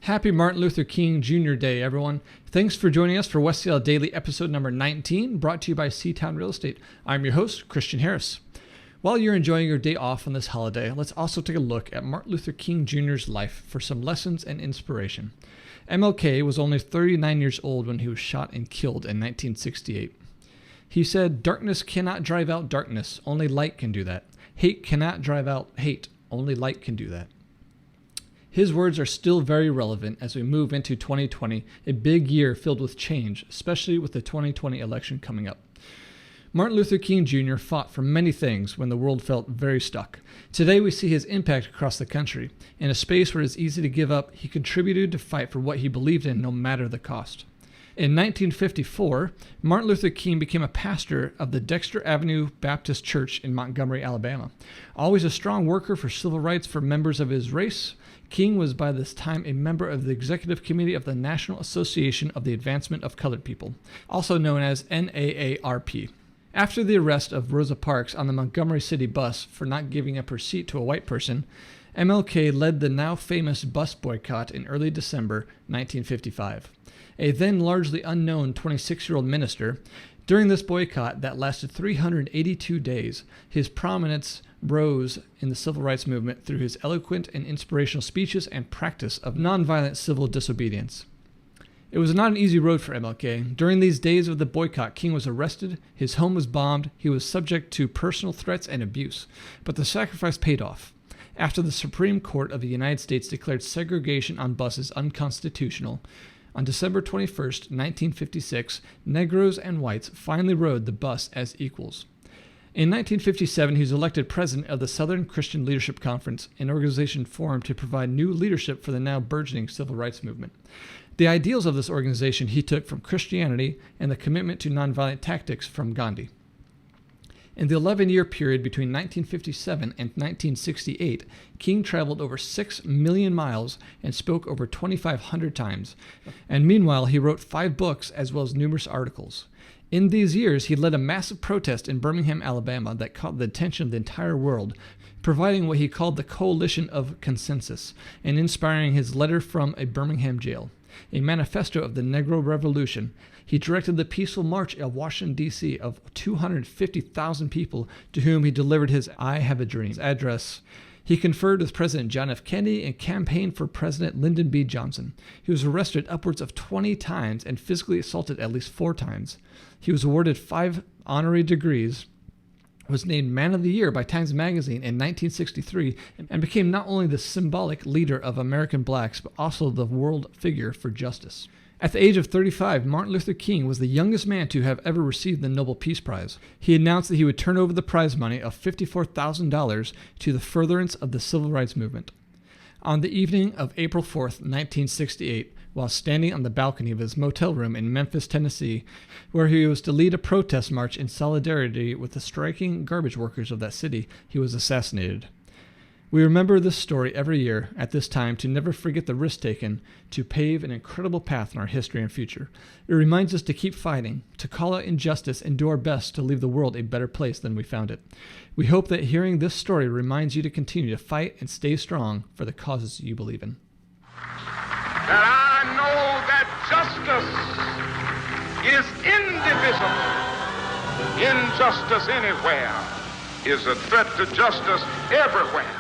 Happy Martin Luther King Jr. Day, everyone. Thanks for joining us for West Seattle Daily episode number 19, brought to you by Seatown Real Estate. I'm your host, Christian Harris. While you're enjoying your day off on this holiday, let's also take a look at Martin Luther King Jr.'s life for some lessons and inspiration. MLK was only 39 years old when he was shot and killed in 1968. He said, "Darkness cannot drive out darkness, only light can do that. Hate cannot drive out hate, only light can do that." His words are still very relevant as we move into 2020, a big year filled with change, especially with the 2020 election coming up. Martin Luther King Jr. fought for many things when the world felt very stuck. Today we see his impact across the country. In a space where it's easy to give up, he contributed to fight for what he believed in no matter the cost. In 1954, Martin Luther King became a pastor of the Dexter Avenue Baptist Church in Montgomery, Alabama. Always a strong worker for civil rights for members of his race, King was by this time a member of the Executive Committee of the National Association of the Advancement of Colored People, also known as NAARP. After the arrest of Rosa Parks on the Montgomery City bus for not giving up her seat to a white person, MLK led the now famous bus boycott in early December 1955. A then largely unknown 26-year-old minister, during this boycott that lasted 382 days, his prominence rose in the civil rights movement through his eloquent and inspirational speeches and practice of nonviolent civil disobedience. It was not an easy road for MLK. During these days of the boycott, King was arrested, his home was bombed, he was subject to personal threats and abuse. But the sacrifice paid off. After the Supreme Court of the United States declared segregation on buses unconstitutional, on December 21st, 1956, Negroes and whites finally rode the bus as equals. In 1957, he was elected president of the Southern Christian Leadership Conference, an organization formed to provide new leadership for the now burgeoning civil rights movement. The ideals of this organization he took from Christianity and the commitment to nonviolent tactics from Gandhi. In the 11-year period between 1957 and 1968, King traveled over 6 million miles and spoke over 2,500 times. And meanwhile, he wrote 5 books as well as numerous articles. In these years, he led a massive protest in Birmingham, Alabama that caught the attention of the entire world, providing what he called the Coalition of Consensus and inspiring his letter from a Birmingham jail, a manifesto of the Negro Revolution. He directed the peaceful march of Washington, D.C. of 250,000 people to whom he delivered his I Have a Dream address. He conferred with President John F. Kennedy and campaigned for President Lyndon B. Johnson. He was arrested upwards of 20 times and physically assaulted at least 4 times. He was awarded 5 honorary degrees, was named Man of the Year by Times Magazine in 1963, and became not only the symbolic leader of American blacks, but also the world figure for justice. At the age of 35, Martin Luther King was the youngest man to have ever received the Nobel Peace Prize. He announced that he would turn over the prize money of $54,000 to the furtherance of the civil rights movement. On the evening of April 4th, 1968, while standing on the balcony of his motel room in Memphis, Tennessee, where he was to lead a protest march in solidarity with the striking garbage workers of that city, he was assassinated. We remember this story every year at this time to never forget the risk taken to pave an incredible path in our history and future. It reminds us to keep fighting, to call out injustice, and do our best to leave the world a better place than we found it. We hope that hearing this story reminds you to continue to fight and stay strong for the causes you believe in. That I know that justice is indivisible. Injustice anywhere is a threat to justice everywhere.